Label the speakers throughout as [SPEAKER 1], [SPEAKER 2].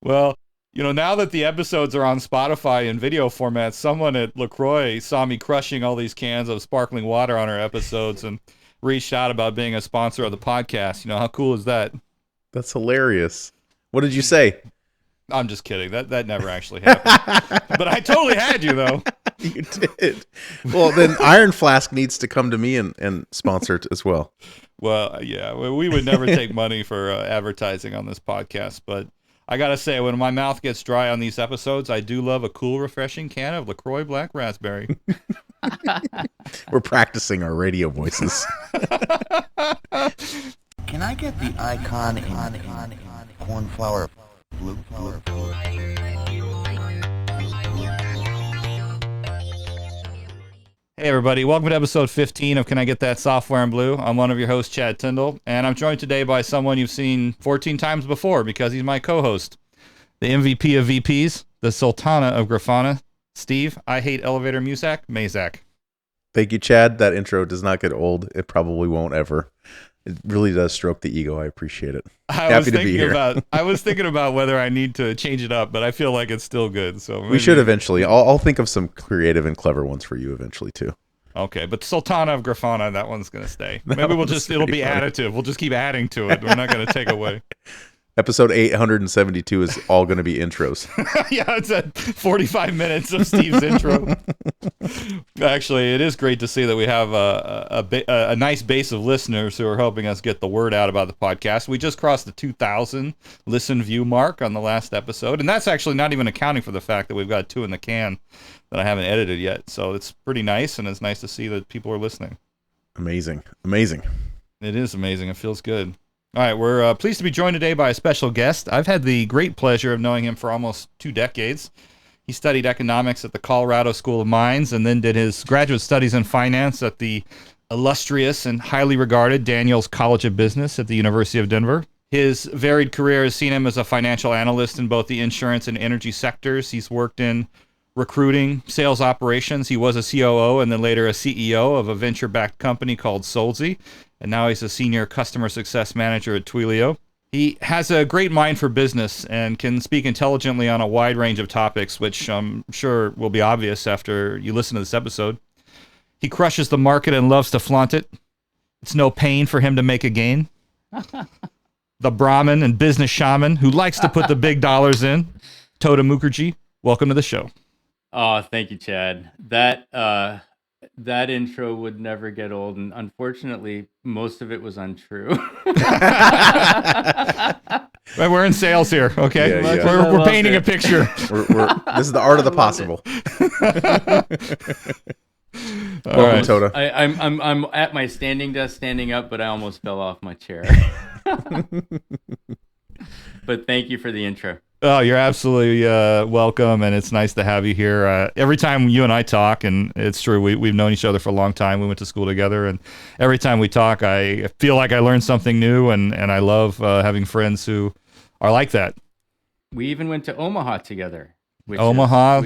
[SPEAKER 1] Well, now that the episodes are on Spotify in video format, someone at LaCroix saw me crushing all these cans of sparkling water on our episodes and reached out about being a sponsor of the podcast. How cool is that?
[SPEAKER 2] That's hilarious. What did you say?
[SPEAKER 1] I'm just kidding. That never actually happened. But I totally had you, though.
[SPEAKER 2] You did. Well, then Iron Flask needs to come to me and sponsor it as well.
[SPEAKER 1] Well, yeah, we would never take money for advertising on this podcast, but I gotta say, when my mouth gets dry on these episodes, I do love a cool, refreshing can of LaCroix Black Raspberry.
[SPEAKER 2] We're practicing our radio voices.
[SPEAKER 3] Can I get the icon in cornflower blue?
[SPEAKER 1] Hey everybody, welcome to episode 15 of Can I Get That Software in Blue? I'm one of your hosts, Chad Tindel, and I'm joined today by someone you've seen 14 times before because he's my co-host, the MVP of VPs, the Sultana of Grafana, Steve, I Hate Elevator Mayzak, Mayzak.
[SPEAKER 2] Thank you, Chad. That intro does not get old. It probably won't ever. It really does stroke the ego. I appreciate it. Happy to be here.
[SPEAKER 1] I was thinking about whether I need to change it up, but I feel like it's still good. So
[SPEAKER 2] we should eventually. I'll think of some creative and clever ones for you eventually too.
[SPEAKER 1] Okay, but Sultana of Grafana, that one's going to stay. Maybe it'll be additive. We'll just keep adding to it. We're not going to take away.
[SPEAKER 2] Episode 872 is all going to be intros.
[SPEAKER 1] Yeah, it's at 45 minutes of Steve's intro. Actually, it is great to see that we have a nice base of listeners who are helping us get the word out about the podcast. We just crossed the 2,000 listen view mark on the last episode, and that's actually not even accounting for the fact that we've got 2 in the can that I haven't edited yet. So it's pretty nice, and it's nice to see that people are listening.
[SPEAKER 2] Amazing.
[SPEAKER 1] It is amazing. It feels good. All right, we're pleased to be joined today by a special guest. I've had the great pleasure of knowing him for almost 2 decades. He studied economics at the Colorado School of Mines and then did his graduate studies in finance at the illustrious and highly regarded Daniels College of Business at the University of Denver. His varied career has seen him as a financial analyst in both the insurance and energy sectors. He's worked in recruiting, sales operations. He was a COO and then later a CEO of a venture-backed company called Soldsie. And now he's a senior customer success manager at Twilio. He has a great mind for business and can speak intelligently on a wide range of topics, which I'm sure will be obvious after you listen to this episode. He crushes the market and loves to flaunt it. It's no pain for him to make a gain. The Brahmin and business shaman who likes to put the big dollars in, Tota Mukherjee, welcome to the show.
[SPEAKER 4] Oh, thank you, Chad. That intro would never get old, and unfortunately, most of it was untrue.
[SPEAKER 1] We're in sales here, okay?
[SPEAKER 2] Yeah.
[SPEAKER 1] We're painting a picture.
[SPEAKER 2] This is the art of the possible. Welcome, Tota.
[SPEAKER 4] I'm at my standing desk, standing up, but I almost fell off my chair. But thank you for the intro.
[SPEAKER 1] Oh, you're absolutely welcome, and it's nice to have you here. Every time you and I talk, and it's true, we've known each other for a long time. We went to school together, and every time we talk, I feel like I learned something new, and I love having friends who are like that.
[SPEAKER 4] We even went to Omaha together.
[SPEAKER 1] Omaha?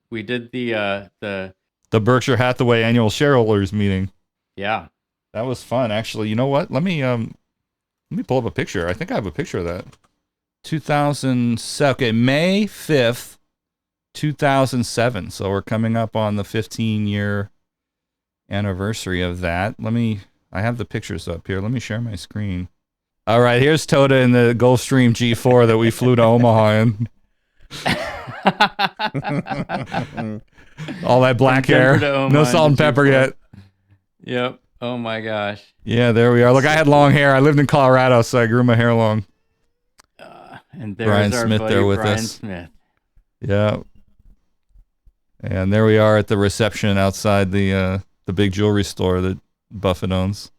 [SPEAKER 4] We did the
[SPEAKER 1] Berkshire Hathaway annual shareholders meeting.
[SPEAKER 4] Yeah.
[SPEAKER 1] That was fun, actually. You know what? Let me pull up a picture. I think I have a picture of that. 2007. Okay, May 5th, 2007. So we're coming up on the 15-year anniversary of that. I have the pictures up here. Let me share my screen. All right, here's Tota in the Gulfstream G4 that we flew to Omaha in. All that black hair. No salt and pepper yet.
[SPEAKER 4] Yep. Oh my gosh.
[SPEAKER 1] Yeah, there we are. Look, I had long hair. I lived in Colorado, so I grew my hair long.
[SPEAKER 4] And there's
[SPEAKER 1] Brian
[SPEAKER 4] our
[SPEAKER 1] Smith
[SPEAKER 4] buddy
[SPEAKER 1] there with
[SPEAKER 4] Brian
[SPEAKER 1] us.
[SPEAKER 4] Smith.
[SPEAKER 1] Yeah. And there we are at the reception outside the big jewelry store that Buffett owns.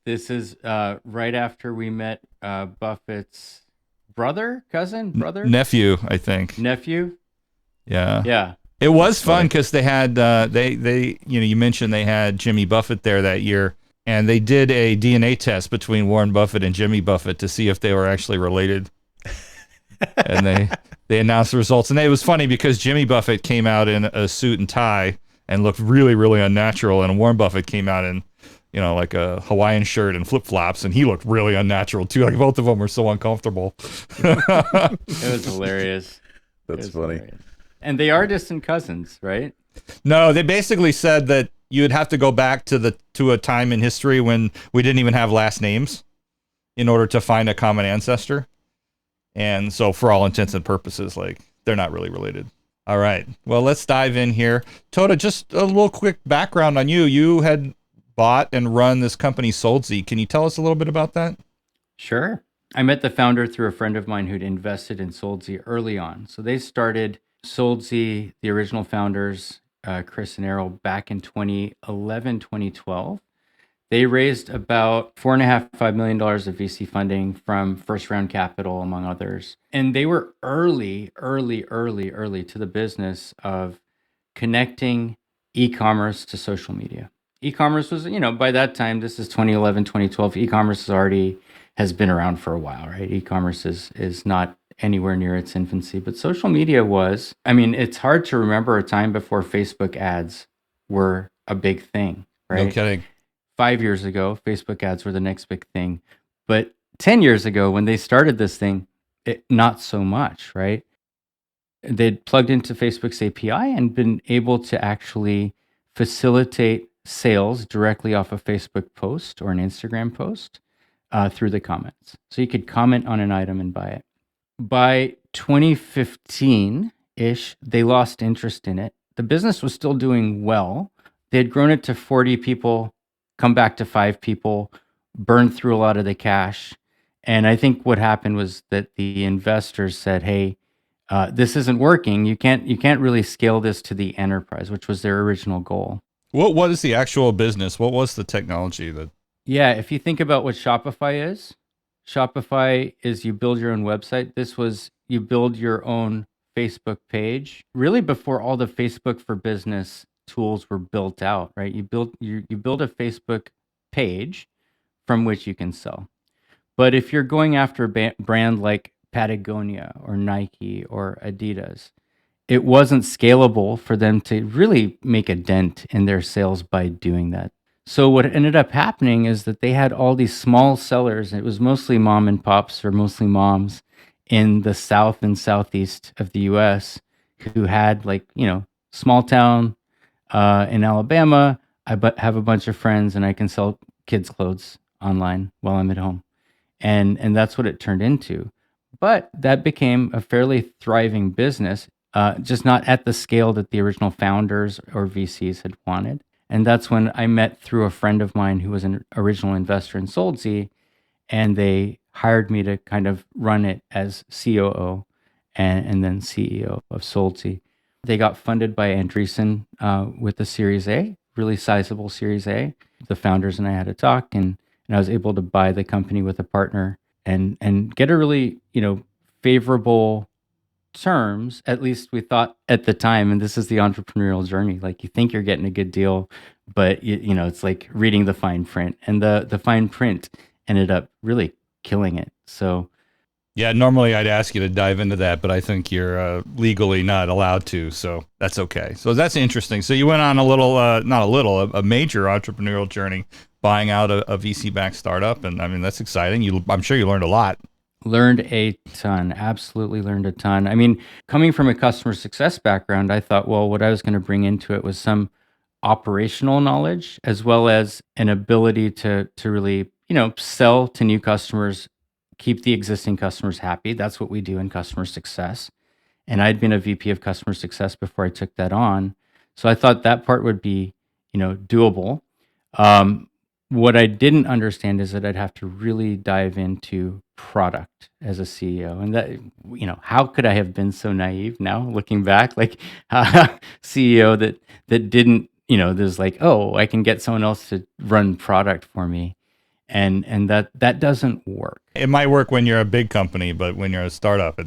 [SPEAKER 4] This is right after we met Buffett's
[SPEAKER 1] nephew, I think.
[SPEAKER 4] Nephew?
[SPEAKER 1] Yeah.
[SPEAKER 4] Yeah.
[SPEAKER 1] It was fun because they had you mentioned they had Jimmy Buffett there that year, and they did a DNA test between Warren Buffett and Jimmy Buffett to see if they were actually related. And they announced the results, and it was funny because Jimmy Buffett came out in a suit and tie and looked really, really unnatural, and Warren Buffett came out in like a Hawaiian shirt and flip flops, and he looked really unnatural too. Like both of them were so uncomfortable.
[SPEAKER 4] It was hilarious.
[SPEAKER 2] That's funny.
[SPEAKER 4] Hilarious. And they are distant cousins, right?
[SPEAKER 1] No, they basically said that you'd have to go back to a time in history when we didn't even have last names in order to find a common ancestor. And so for all intents and purposes, like they're not really related. All right. Well, let's dive in here. Tota, just a little quick background on you. You had bought and run this company, Soldsie. Can you tell us a little bit about that?
[SPEAKER 4] Sure. I met the founder through a friend of mine who'd invested in Soldsie early on. So they started Soldsie, the original founders, Chris and Errol, back in 2011, 2012. They raised about $4.5 million of VC funding from first round capital, among others. And they were early to the business of connecting e-commerce to social media. E-commerce was, by that time, this is 2011, 2012, e-commerce has been around for a while, right? E-commerce is not anywhere near its infancy, but social media was. I mean, it's hard to remember a time before Facebook ads were a big thing, right?
[SPEAKER 1] No kidding.
[SPEAKER 4] 5 years ago, Facebook ads were the next big thing. But 10 years ago, when they started this thing, not so much, right? They'd plugged into Facebook's API and been able to actually facilitate sales directly off a Facebook post or an Instagram post through the comments. So you could comment on an item and buy it. By 2015-ish, they lost interest in it. The business was still doing well. They had grown it to 40 people, come back to 5 people, burned through a lot of the cash. And I think what happened was that the investors said, hey, this isn't working. You can't really scale this to the enterprise, which was their original goal.
[SPEAKER 1] What is the actual business? What was the technology that?
[SPEAKER 4] Yeah, if you think about what Shopify is you build your own website. This was you build your own Facebook page. Really before all the Facebook for Business tools were built out, right? You build a Facebook page from which you can sell. But if you're going after a brand like Patagonia or Nike or Adidas, it wasn't scalable for them to really make a dent in their sales by doing that. So what ended up happening is that they had all these small sellers. It was mostly mom and pops or mostly moms in the south and southeast of the US who had small town in Alabama. I have a bunch of friends and I can sell kids clothes online while I'm at home. And that's what it turned into. But that became a fairly thriving business, just not at the scale that the original founders or VCs had wanted. And that's when I met through a friend of mine who was an original investor in Soldsie, and they hired me to kind of run it as COO and then CEO of Soldsie. They got funded by Andreessen with the Series A, really sizable Series A. The founders and I had a talk, and I was able to buy the company with a partner and get a really favorable terms, at least we thought at the time. And this is the entrepreneurial journey. Like you think you're getting a good deal, but it's like reading the fine print, and the fine print ended up really killing it. So
[SPEAKER 1] yeah, normally I'd ask you to dive into that, but I think you're legally not allowed to, so that's okay. So that's interesting. So you went on a major entrepreneurial journey, buying out a VC-backed startup, and I mean that's exciting. I'm sure you learned a lot.
[SPEAKER 4] Learned a ton, absolutely learned a ton. I mean, coming from a customer success background, I thought, well, what I was going to bring into it was some operational knowledge as well as an ability to really, sell to new customers, keep the existing customers happy. That's what we do in customer success. And I'd been a VP of customer success before I took that on. So I thought that part would be, doable. What I didn't understand is that I'd have to really dive into product as a CEO. And that, how could I have been so naive now looking back? Like CEO that didn't, there's like, oh, I can get someone else to run product for me. And that doesn't work.
[SPEAKER 1] It might work when you're a big company, but when you're a startup,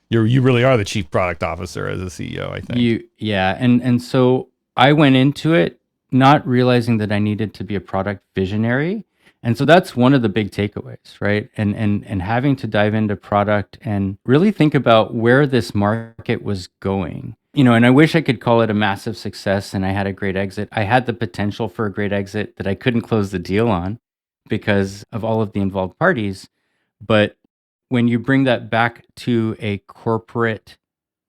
[SPEAKER 1] you really are the chief product officer as a CEO, I think.
[SPEAKER 4] And so I went into it not realizing that I needed to be a product visionary. And so that's one of the big takeaways, right? And having to dive into product and really think about where this market was going. And I wish I could call it a massive success and I had a great exit. I had the potential for a great exit that I couldn't close the deal on because of all of the involved parties. But when you bring that back to a corporate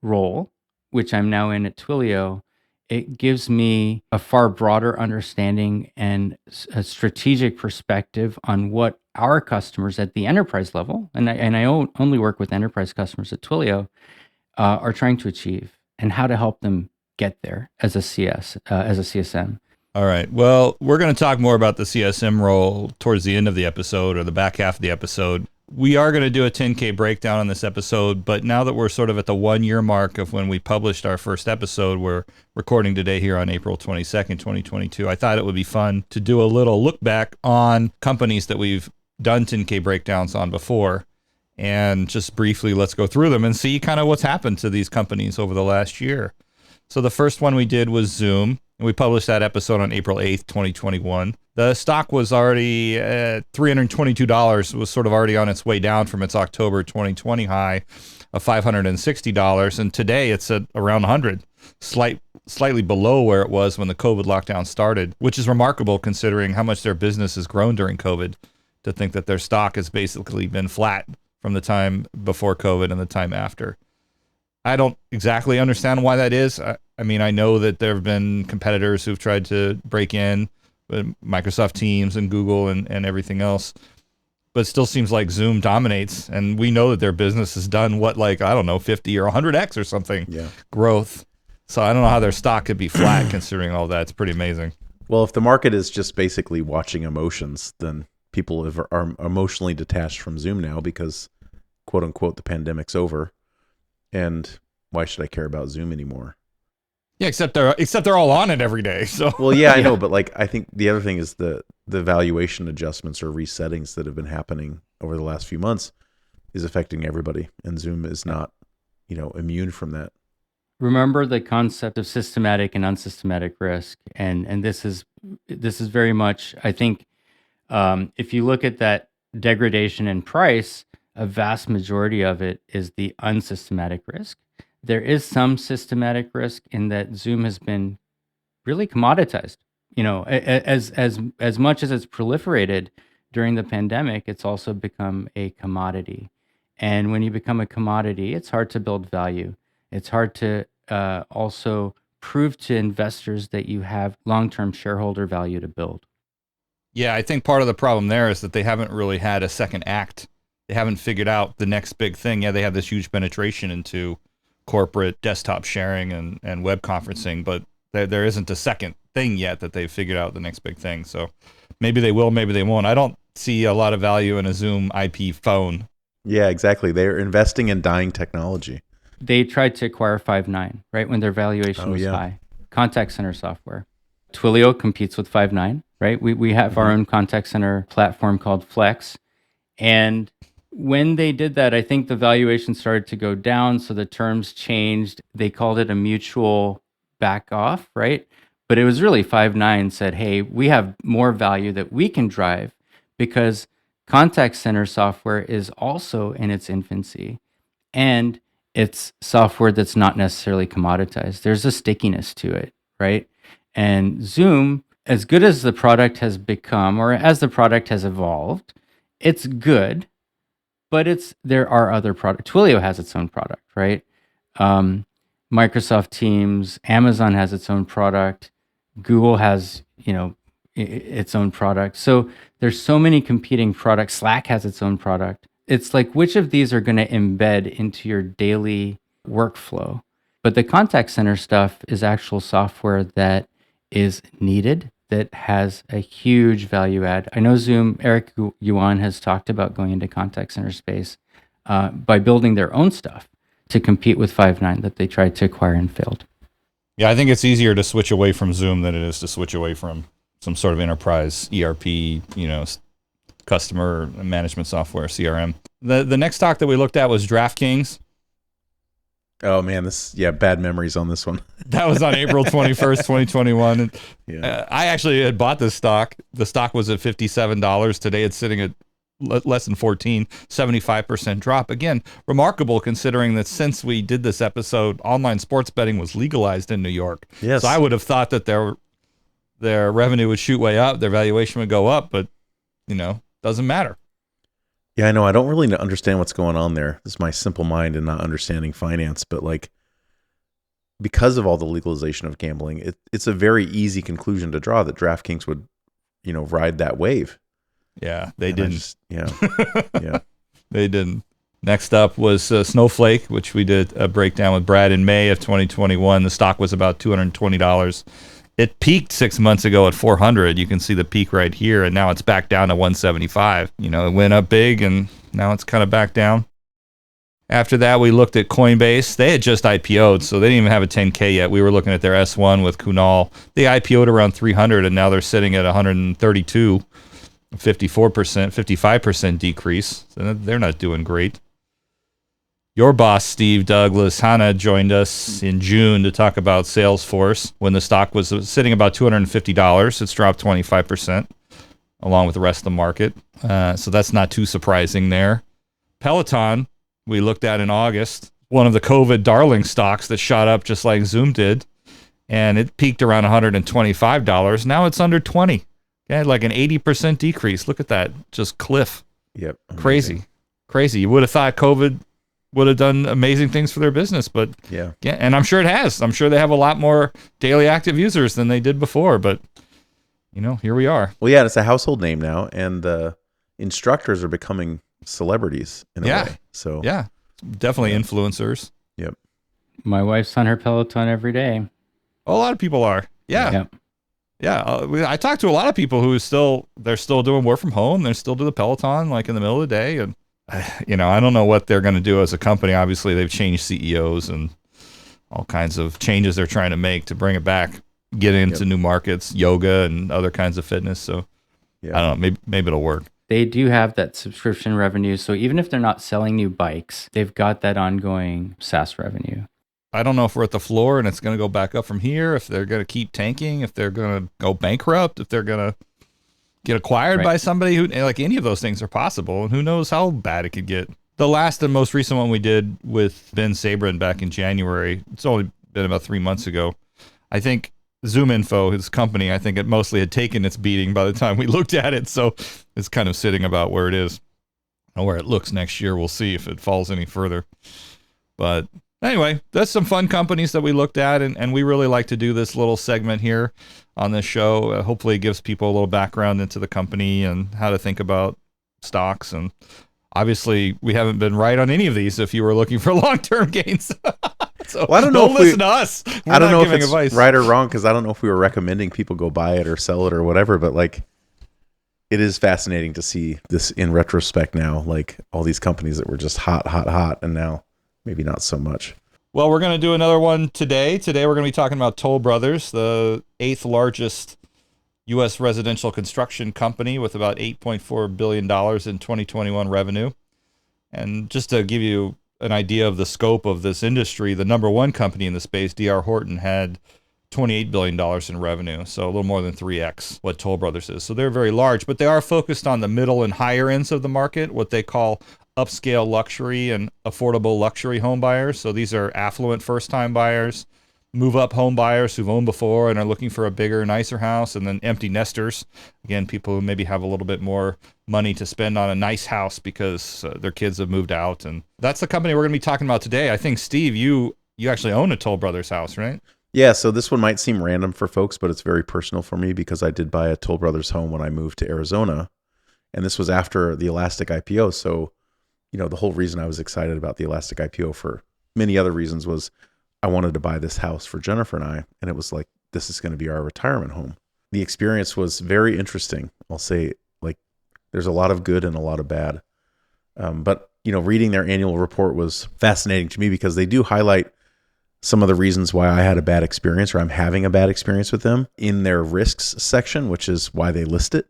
[SPEAKER 4] role, which I'm now in at Twilio, it gives me a far broader understanding and a strategic perspective on what our customers at the enterprise level, and I only work with enterprise customers at Twilio, are trying to achieve and how to help them get there as a CSM.
[SPEAKER 1] All right. Well, we're going to talk more about the CSM role towards the end of the episode or the back half of the episode. We are going to do a 10K breakdown on this episode, but now that we're sort of at the 1 year mark of when we published our first episode, we're recording today here on April 22nd, 2022. I thought it would be fun to do a little look back on companies that we've done 10K breakdowns on before. And just briefly, let's go through them and see kind of what's happened to these companies over the last year. So the first one we did was Zoom. And we published that episode on April 8th, 2021. The stock was already at $322. It was sort of already on its way down from its October 2020 high of $560. And today it's at around 100, slightly below where it was when the COVID lockdown started, which is remarkable considering how much their business has grown during COVID, to think that their stock has basically been flat from the time before COVID and the time after. I don't exactly understand why that is. I mean, I know that there have been competitors who've tried to break in, Microsoft Teams and Google and everything else, but it still seems like Zoom dominates. And we know that their business has done 50 or 100x or something growth. So I don't know how their stock could be flat considering all that. It's pretty amazing.
[SPEAKER 2] Well, if the market is just basically watching emotions, then people are emotionally detached from Zoom now because, quote unquote, the pandemic's over. And why should I care about Zoom anymore?
[SPEAKER 1] Yeah, except they're all on it every day. So
[SPEAKER 2] well, yeah, I know, but I think the other thing is the valuation adjustments or resettings that have been happening over the last few months is affecting everybody, and Zoom is not, immune from that.
[SPEAKER 4] Remember the concept of systematic and unsystematic risk, and this is very much, I think, if you look at that degradation in price, a vast majority of it is the unsystematic risk. There is some systematic risk in that Zoom has been really commoditized. As much as it's proliferated during the pandemic, it's also become a commodity. And when you become a commodity, it's hard to build value. It's hard to also prove to investors that you have long-term shareholder value to build.
[SPEAKER 1] Yeah, I think part of the problem there is that they haven't really had a second act. They haven't figured out the next big thing. Yeah, they have this huge penetration into corporate desktop sharing and web conferencing, but there isn't a second thing yet that they've figured out the next big thing. So maybe they will, maybe they won't. I don't see a lot of value in a Zoom IP phone.
[SPEAKER 2] Yeah, exactly. They're investing in dying technology.
[SPEAKER 4] They tried to acquire Five9, right, when their valuation was high. Contact center software. Twilio competes with Five9, right? We have our own contact center platform called Flex. And when they did that, I think the valuation started to go down, so the terms changed. They called it a mutual back off, right? But it was really Five9 said, hey, we have more value that we can drive because contact center software is also in its infancy. And it's software that's not necessarily commoditized. There's a stickiness to it, right? And Zoom, as good as the product has become, or as the product has evolved, it's good. But there are other products. Twilio has its own product, right? Microsoft Teams, Amazon has its own product, Google has, its own product. So there's so many competing products. Slack has its own product. It's like, which of these are going to embed into your daily workflow? But the contact center stuff is actual software that is needed, that has a huge value add. I know Zoom, Eric Yuan has talked about going into contact center space by building their own stuff to compete with Five9 that they tried to acquire and failed.
[SPEAKER 1] Yeah, I think it's easier to switch away from Zoom than it is to switch away from some sort of enterprise ERP, customer management software, CRM. The next stock that we looked at was DraftKings.
[SPEAKER 2] Oh man, bad memories on this one.
[SPEAKER 1] That was on April 21st, 2021. I actually had bought this stock. The stock was at $57. Today it's sitting at less than 14, 75% drop. Again, remarkable considering that since we did this episode, online sports betting was legalized in New York.
[SPEAKER 2] Yes.
[SPEAKER 1] So I would have thought that their revenue would shoot way up, their valuation would go up, but doesn't matter.
[SPEAKER 2] Yeah, I know. I don't really understand what's going on there. This is my simple mind and not understanding finance, but like, because of all the legalization of gambling, it's a very easy conclusion to draw that DraftKings would, ride that wave.
[SPEAKER 1] Yeah, they didn't.
[SPEAKER 2] Yeah.
[SPEAKER 1] They didn't. Next up was Snowflake, which we did a breakdown with Brad in May of 2021. The stock was about $220. It peaked 6 months ago at 400. You can see the peak right here, and now it's back down to 175. It went up big, and now it's kind of back down. After that, we looked at Coinbase. They had just IPO'd, so they didn't even have a 10K yet. We were looking at their S1 with Kunal. They IPO'd around 300, and now they're sitting at 132, 54%, 55% decrease. So they're not doing great. Your boss, Steve Douglas Hanna, joined us in June to talk about Salesforce. When the stock was sitting about $250, it's dropped 25%, along with the rest of the market. So that's not too surprising there. Peloton, we looked at in August, one of the COVID darling stocks that shot up just like Zoom did, and it peaked around $125. Now it's under 20. Okay, like an 80% decrease. Look at that, just cliff.
[SPEAKER 2] Yep. Amazing.
[SPEAKER 1] Crazy. You would have thought COVID would have done amazing things for their business, but yeah, and I'm sure it has. I'm sure they have a lot more daily active users than they did before, but here we are.
[SPEAKER 2] Well, yeah, it's a household name now, and the instructors are becoming celebrities in a way. So
[SPEAKER 1] yeah, definitely influencers.
[SPEAKER 2] Yep.
[SPEAKER 4] My wife's on her Peloton every day.
[SPEAKER 1] A lot of people are. Yeah.
[SPEAKER 4] Yep.
[SPEAKER 1] Yeah. I talked to a lot of people who they're still doing work from home. They're still doing the Peloton like in the middle of the day. And, I don't know what they're going to do as a company. Obviously, they've changed CEOs and all kinds of changes they're trying to make to bring it back, get into new markets, yoga and other kinds of fitness. So I don't know, maybe it'll work.
[SPEAKER 4] They do have that subscription revenue. So even if they're not selling new bikes, they've got that ongoing SaaS revenue.
[SPEAKER 1] I don't know if we're at the floor and it's going to go back up from here, if they're going to keep tanking, if they're going to go bankrupt, if they're going to get acquired by somebody who, like, any of those things are possible. And who knows how bad it could get. The last and most recent one we did with Ben Sabrin back in January, it's only been about 3 months ago. I think ZoomInfo, his company, I think it mostly had taken its beating by the time we looked at it. So it's kind of sitting about where it is. And where it looks next year, we'll see if it falls any further. But anyway, that's some fun companies that we looked at. And we really like to do this little segment here on this show. Hopefully it gives people a little background into the company and how to think about stocks. And obviously we haven't been right on any of these if you were looking for long-term gains. So
[SPEAKER 2] I don't know if
[SPEAKER 1] listen to us.
[SPEAKER 2] I don't know if it's advice. Right or wrong, because I don't know if we were recommending people go buy it or sell it or whatever, but like, it is fascinating to see this in retrospect now, like all these companies that were just hot, and now maybe not so much.
[SPEAKER 1] Well, we're going to do another one today. Today we're going to be talking about Toll Brothers, the 8th largest U.S. residential construction company with about $8.4 billion in 2021 revenue. And just to give you an idea of the scope of this industry, the number one company in the space, D.R. Horton, had $28 billion in revenue, so a little more than 3x what Toll Brothers is. So they're very large, but they are focused on the middle and higher ends of the market, what they call upscale luxury and affordable luxury home buyers. So these are affluent first-time buyers, move-up home buyers who've owned before and are looking for a bigger, nicer house, and then empty nesters. Again, people who maybe have a little bit more money to spend on a nice house because their kids have moved out. And that's the company we're going to be talking about today. I think, Steve, you actually own a Toll Brothers house, right?
[SPEAKER 2] Yeah, so this one might seem random for folks, but it's very personal for me because I did buy a Toll Brothers home when I moved to Arizona. And this was after the Elastic IPO. So, the whole reason I was excited about the Elastic IPO for many other reasons was I wanted to buy this house for Jennifer and I. And it was like, this is going to be our retirement home. The experience was very interesting. I'll say, like, there's a lot of good and a lot of bad. But reading their annual report was fascinating to me because they do highlight some of the reasons why I had a bad experience or I'm having a bad experience with them in their risks section, which is why they list it.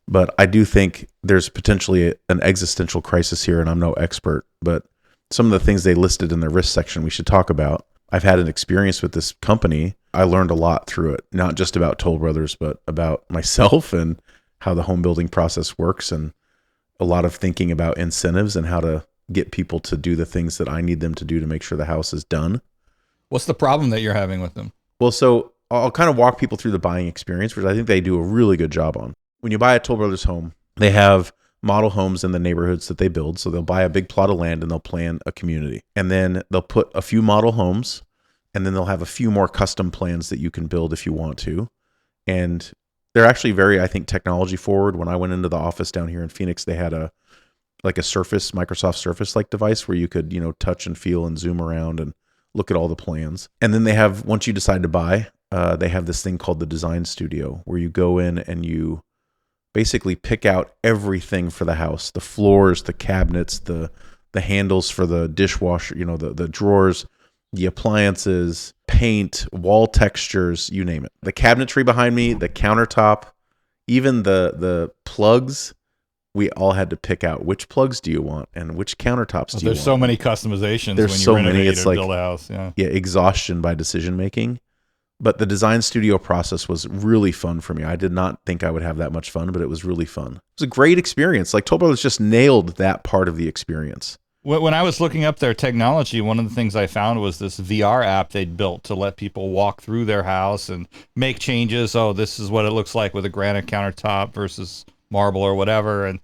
[SPEAKER 2] But I do think there's potentially an existential crisis here, and I'm no expert, but some of the things they listed in their risk section we should talk about. I've had an experience with this company. I learned a lot through it, not just about Toll Brothers, but about myself and how the home building process works and a lot of thinking about incentives and how to get people to do the things that I need them to do to make sure the house is done.
[SPEAKER 1] What's the problem that you're having with them?
[SPEAKER 2] Well, so I'll kind of walk people through the buying experience, which I think they do a really good job on. When you buy a Toll Brothers home, they have model homes in the neighborhoods that they build. So they'll buy a big plot of land and they'll plan a community. And then they'll put a few model homes, and then they'll have a few more custom plans that you can build if you want to. And they're actually very, I think, technology forward. When I went into the office down here in Phoenix, they had a Surface, Microsoft Surface like device where you could, touch and feel and zoom around and look at all the plans. And then they have, once you decide to buy, they have this thing called the design studio where you go in and you basically pick out everything for the house, the floors, the cabinets, the handles for the dishwasher, the drawers, the appliances, paint, wall textures, you name it. The cabinetry behind me, the countertop, even the plugs, we all had to pick out which plugs do you want and which countertops do you want.
[SPEAKER 1] There's so many customizations
[SPEAKER 2] There's
[SPEAKER 1] when you
[SPEAKER 2] so
[SPEAKER 1] renovate
[SPEAKER 2] many. It's
[SPEAKER 1] or
[SPEAKER 2] like,
[SPEAKER 1] build a house. Yeah,
[SPEAKER 2] exhaustion by decision making. But the design studio process was really fun for me. I did not think I would have that much fun, but it was really fun. It was a great experience. Like Toll Brothers just nailed that part of the experience.
[SPEAKER 1] When I was looking up their technology, one of the things I found was this VR app they'd built to let people walk through their house and make changes. Oh, this is what it looks like with a granite countertop versus marble or whatever. And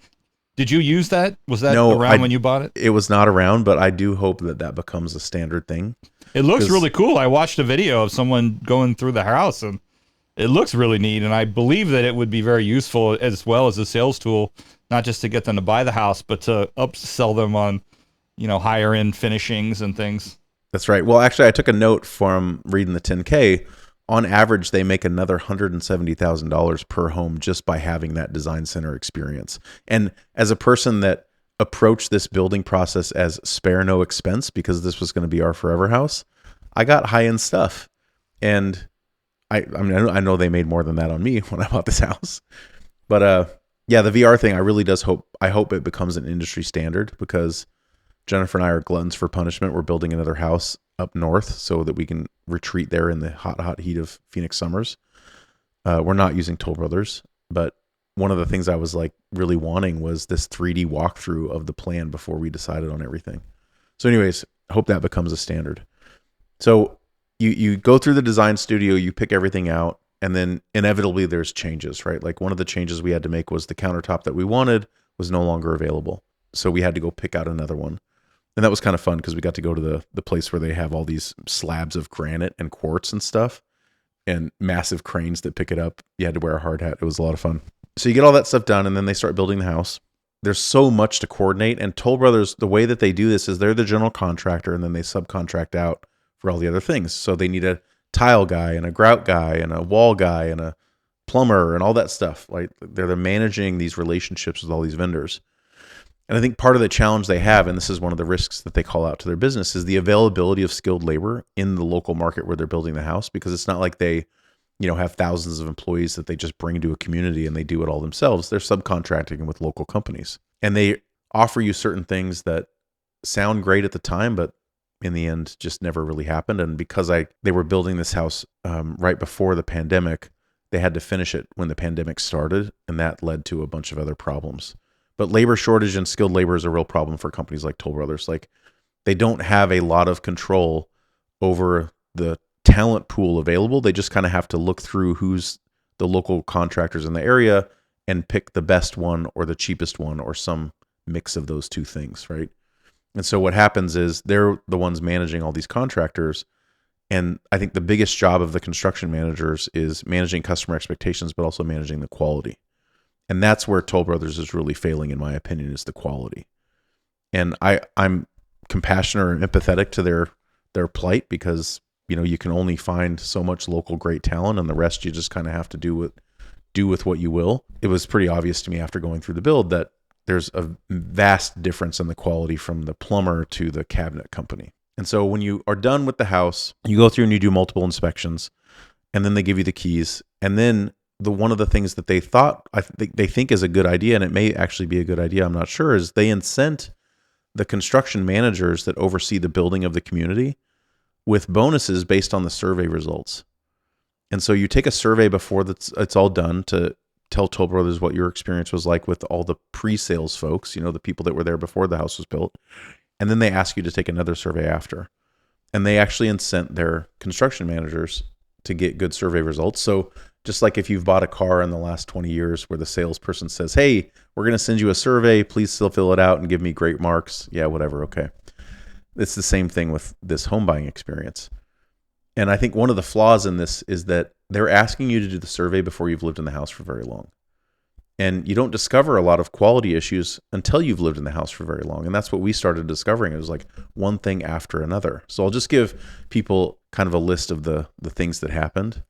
[SPEAKER 1] did you use that? Was that around when you bought it?
[SPEAKER 2] It was not around, but I do hope that becomes a standard thing.
[SPEAKER 1] It looks really cool. I watched a video of someone going through the house, and it looks really neat. And I believe that it would be very useful as well as a sales tool, not just to get them to buy the house, but to upsell them on, higher end finishings and things.
[SPEAKER 2] That's right. Well, actually, I took a note from reading the 10K. On average, they make another $170,000 per home just by having that design center experience. And as a person that approached this building process as spare no expense, because this was going to be our forever house, I got high-end stuff. And I know they made more than that on me when I bought this house. But yeah, the VR thing, I hope it becomes an industry standard, because Jennifer and I are gluttons for punishment. We're building another house up north so that we can retreat there in the hot heat of Phoenix summers. We're not using Toll Brothers, but one of the things I was really wanting was this 3D walkthrough of the plan before we decided on everything. So anyways, I hope that becomes a standard. So you go through the design studio, you pick everything out, and then inevitably there's changes, right? Like one of the changes we had to make was the countertop that we wanted was no longer available. So we had to go pick out another one. And that was kind of fun because we got to go to the place where they have all these slabs of granite and quartz and stuff and massive cranes that pick it up. You had to wear a hard hat. It was a lot of fun. So you get all that stuff done, and then they start building the house. There's so much to coordinate. And Toll Brothers, the way that they do this is they're the general contractor, and then they subcontract out for all the other things. So they need a tile guy and a grout guy and a wall guy and a plumber and all that stuff. Like they're managing these relationships with all these vendors. And I think part of the challenge they have, and this is one of the risks that they call out to their business, is the availability of skilled labor in the local market where they're building the house, because it's not like they, have thousands of employees that they just bring to a community and they do it all themselves. They're subcontracting with local companies, and they offer you certain things that sound great at the time, but in the end just never really happened. And because they were building this house right before the pandemic, they had to finish it when the pandemic started, and that led to a bunch of other problems. But labor shortage and skilled labor is a real problem for companies like Toll Brothers. Like they don't have a lot of control over the talent pool available. They just kind of have to look through who's the local contractors in the area and pick the best one or the cheapest one or some mix of those two things, right? And so what happens is they're the ones managing all these contractors. And I think the biggest job of the construction managers is managing customer expectations, but also managing the quality. And that's where Toll Brothers is really failing, in my opinion, is the quality. And I'm compassionate or empathetic to their plight, because you can only find so much local great talent, and the rest you just kind of have to do with what you will. It was pretty obvious to me after going through the build that there's a vast difference in the quality from the plumber to the cabinet company. And so when you are done with the house, you go through and you do multiple inspections, and then they give you the keys, and then one of the things that they think is a good idea, and it may actually be a good idea, I'm not sure, is they incent the construction managers that oversee the building of the community with bonuses based on the survey results. And so you take a survey before it's all done to tell Toll Brothers what your experience was like with all the pre-sales folks, the people that were there before the house was built. And then they ask you to take another survey after. And they actually incent their construction managers to get good survey results. So just like if you've bought a car in the last 20 years where the salesperson says, hey, we're going to send you a survey, please still fill it out and give me great marks. Yeah, whatever. Okay. It's the same thing with this home buying experience. And I think one of the flaws in this is that they're asking you to do the survey before you've lived in the house for very long. And you don't discover a lot of quality issues until you've lived in the house for very long. And that's what we started discovering. It was like one thing after another. So I'll just give people kind of a list of the things that happened.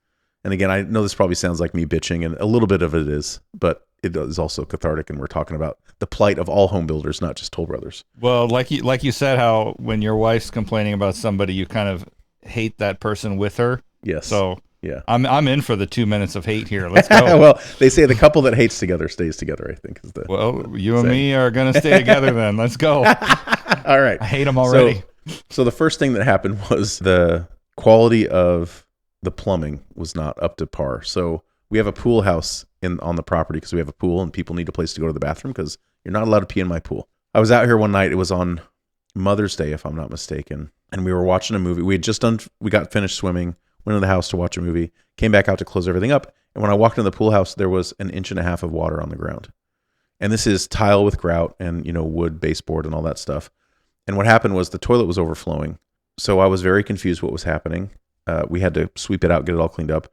[SPEAKER 2] And again, I know this probably sounds like me bitching, and a little bit of it is, but it is also cathartic. And we're talking about the plight of all home builders, not just Toll Brothers.
[SPEAKER 1] Well, like you said, how when your wife's complaining about somebody, you kind of hate that person with her.
[SPEAKER 2] Yes.
[SPEAKER 1] So
[SPEAKER 2] yeah,
[SPEAKER 1] I'm in for the 2 minutes of hate here. Let's go.
[SPEAKER 2] Well, they say the couple that hates together stays together, I think is the
[SPEAKER 1] Well, you and me are going to stay together then. Let's go.
[SPEAKER 2] All right.
[SPEAKER 1] I hate them already.
[SPEAKER 2] So the first thing that happened was the quality of the plumbing was not up to par. So we have a pool house on the property because we have a pool and people need a place to go to the bathroom because you're not allowed to pee in my pool. I was out here one night. It was on Mother's Day, if I'm not mistaken. And we were watching a movie. We got finished swimming, went to the house to watch a movie, came back out to close everything up. And when I walked into the pool house, there was 1.5 inches of water on the ground. And this is tile with grout and, wood baseboard and all that stuff. And what happened was the toilet was overflowing. So I was very confused what was happening. We had to sweep it out, get it all cleaned up.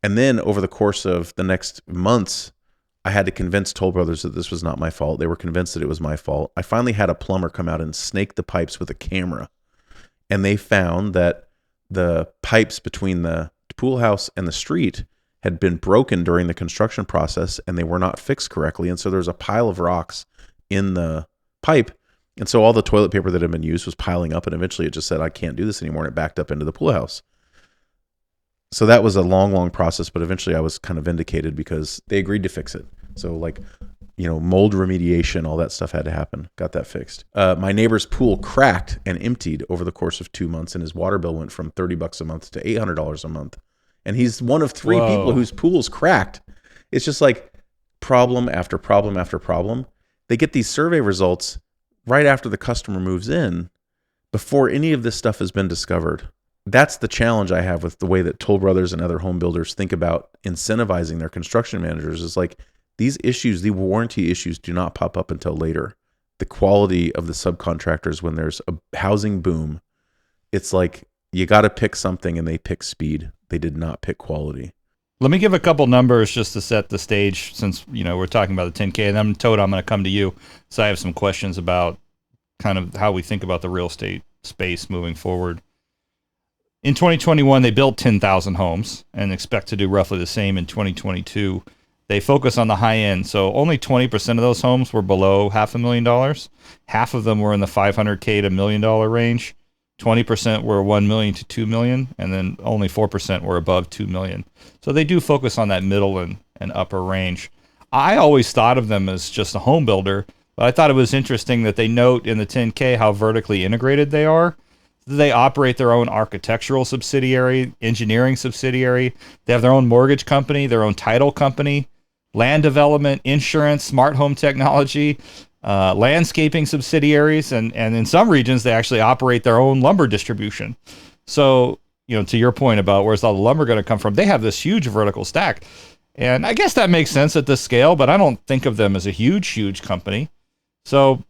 [SPEAKER 2] And then over the course of the next months, I had to convince Toll Brothers that this was not my fault. They were convinced that it was my fault. I finally had a plumber come out and snake the pipes with a camera. And they found that the pipes between the pool house and the street had been broken during the construction process and they were not fixed correctly. And so there was a pile of rocks in the pipe. And so all the toilet paper that had been used was piling up, and eventually it just said, I can't do this anymore. And it backed up into the pool house. So that was a long, long process, but eventually I was kind of vindicated because they agreed to fix it. So mold remediation, all that stuff had to happen. Got that fixed. My neighbor's pool cracked and emptied over the course of 2 months, and his water bill went from $30 a month to $800 a month. And he's one of 3 people whose pool's cracked. It's just like problem after problem after problem. They get these survey results right after the customer moves in, before any of this stuff has been discovered. That's the challenge I have with the way that Toll Brothers and other home builders think about incentivizing their construction managers is like these issues, the warranty issues do not pop up until later. The quality of the subcontractors when there's a housing boom, it's like you got to pick something and they pick speed. They did not pick quality.
[SPEAKER 1] Let me give a couple numbers just to set the stage since, we're talking about the 10K. And then, Toad, I'm going to come to you. So I have some questions about kind of how we think about the real estate space moving forward. In 2021, they built 10,000 homes and expect to do roughly the same in 2022. They focus on the high end. So only 20% of those homes were below $500,000. Half of them were in the $500K to $1 million range. 20% were 1 million to 2 million, and then only 4% were above 2 million. So they do focus on that middle and upper range. I always thought of them as just a home builder, but I thought it was interesting that they note in the 10K how vertically integrated they are. They operate their own architectural subsidiary, engineering subsidiary. They have their own mortgage company, their own title company, land development, insurance, smart home technology, landscaping subsidiaries, and in some regions they actually operate their own lumber distribution. So, to your point about where's all the lumber going to come from, they have this huge vertical stack. And I guess that makes sense at this scale, but I don't think of them as a huge company. So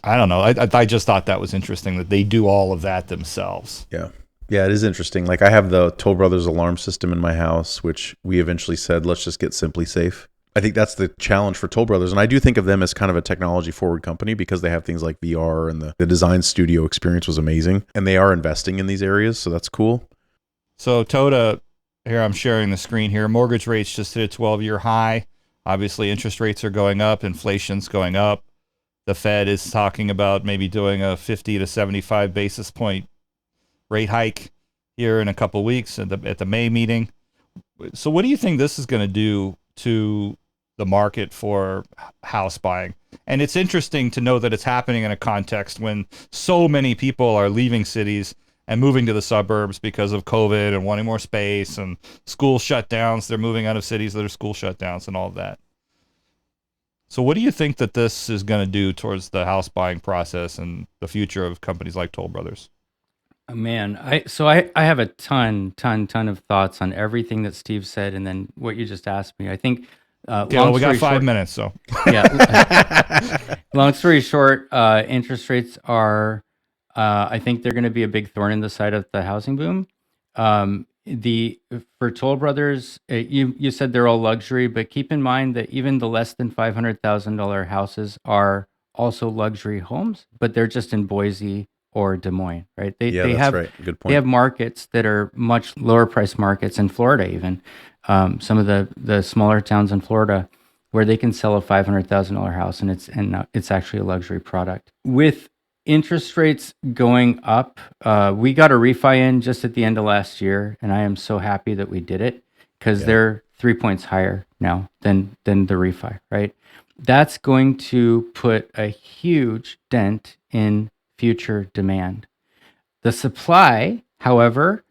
[SPEAKER 1] I don't know. I just thought that was interesting that they do all of that themselves.
[SPEAKER 2] Yeah. Yeah, it is interesting. Like I have the Toll Brothers alarm system in my house, which we eventually said, let's just get Simply Safe. I think that's the challenge for Toll Brothers. And I do think of them as kind of a technology forward company because they have things like VR and the design studio experience was amazing. And they are investing in these areas. So that's cool.
[SPEAKER 1] So Tota, here I'm sharing the screen here. Mortgage rates just hit a 12-year high. Obviously, interest rates are going up. Inflation's going up. The Fed is talking about maybe doing a 50 to 75 basis point rate hike here in a couple of weeks at the May meeting. So what do you think this is going to do to the market for house buying? And it's interesting to know that it's happening in a context when so many people are leaving cities and moving to the suburbs because of COVID and wanting more space and school shutdowns. They're moving out of cities that are school shutdowns and all of that. So what do you think that this is going to do towards the house buying process and the future of companies like Toll Brothers?
[SPEAKER 4] Man, I have a ton of thoughts on everything that Steve said, and then what you just asked me. I think.
[SPEAKER 1] Okay, well, we got 5 minutes, so
[SPEAKER 4] yeah. Long story short, interest rates are. I think they're going to be a big thorn in the side of the housing boom. For Toll Brothers, you said they're all luxury, but keep in mind that even the less than $500,000 houses are also luxury homes, but they're just in Boise or Des Moines, right? They
[SPEAKER 2] that's
[SPEAKER 4] have
[SPEAKER 2] right. Good point.
[SPEAKER 4] They have markets that are much lower price markets in Florida, even some of the smaller towns in Florida, where they can sell a $500,000 house and it's actually a luxury product. With interest rates going up, we got a refi in just at the end of last year, and I am so happy that we did it because they're 3 points higher now than the refi, right? That's going to put a huge dent in future demand. The supply, however,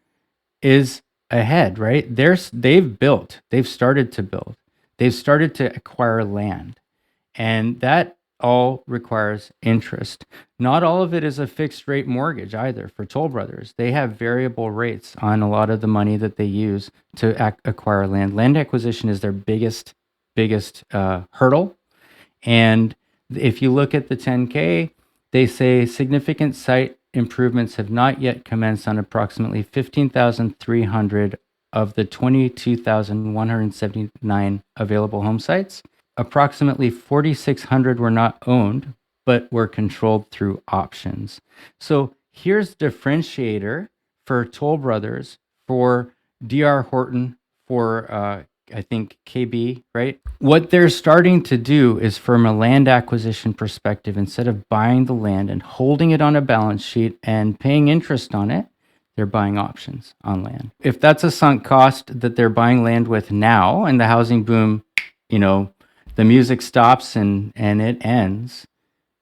[SPEAKER 4] is ahead, right? They've started to build, they've started to acquire land, and that all requires interest. Not all of it is a fixed rate mortgage either for Toll Brothers. They have variable rates on a lot of the money that they use to acquire land. Land acquisition is their biggest hurdle. And if you look at the 10K, they say significant site improvements have not yet commenced on approximately 15,300 of the 22,179 available home sites. Approximately 4,600 were not owned, but were controlled through options. So here's the differentiator for Toll Brothers, for D.R. Horton, for I think KB, right? What they're starting to do is, from a land acquisition perspective, instead of buying the land and holding it on a balance sheet and paying interest on it, they're buying options on land. If that's a sunk cost that they're buying land with now, and the housing boom, the music stops and it ends,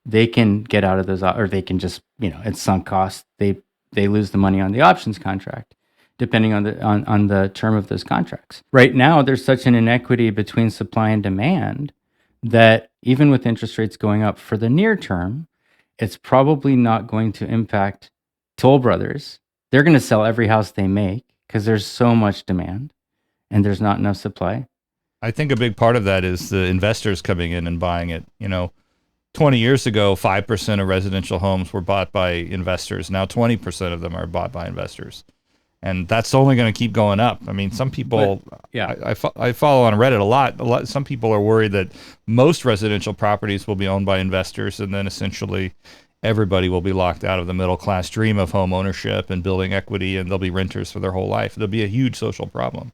[SPEAKER 4] they can get out of those, or they can just, it's sunk cost. They lose the money on the options contract, depending on the term of those contracts. Right now, there's such an inequity between supply and demand that even with interest rates going up for the near term, it's probably not going to impact Toll Brothers. They're going to sell every house they make because there's so much demand and there's not enough supply.
[SPEAKER 1] I think a big part of that is the investors coming in and buying it. 20 years ago, 5% of residential homes were bought by investors. Now 20% of them are bought by investors. And that's only going to keep going up. I mean, some people, I follow on Reddit a lot. Some people are worried that most residential properties will be owned by investors, and then essentially everybody will be locked out of the middle class dream of home ownership and building equity, and they'll be renters for their whole life. There'll be a huge social problem.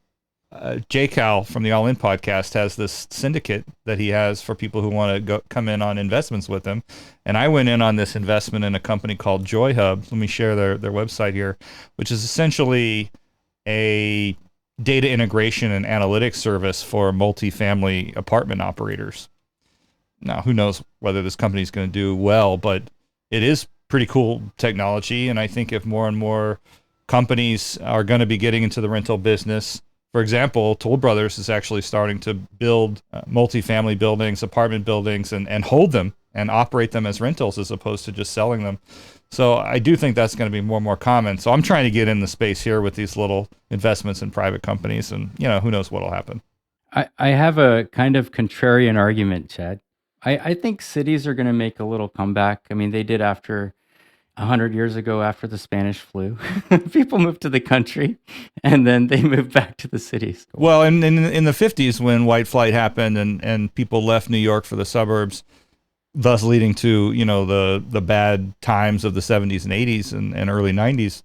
[SPEAKER 1] J-Cal from the All In podcast has this syndicate that he has for people who want to come in on investments with him. And I went in on this investment in a company called Joy Hub. Let me share their website here, which is essentially a data integration and analytics service for multifamily apartment operators. Now, who knows whether this company is going to do well, but it is pretty cool technology. And I think if more and more companies are going to be getting into the rental business, for example, Toll Brothers is actually starting to build multifamily buildings, apartment buildings, and hold them and operate them as rentals as opposed to just selling them. So I do think that's going to be more and more common. So I'm trying to get in the space here with these little investments in private companies, and who knows what will happen.
[SPEAKER 4] I have a kind of contrarian argument, Chad. I think cities are going to make a little comeback. I mean, they did after 100 years ago, after the Spanish flu. People moved to the country and then they moved back to the cities.
[SPEAKER 1] Well, in the 50s, when white flight happened and people left New York for the suburbs, thus leading to the bad times of the 70s and 80s and early 90s.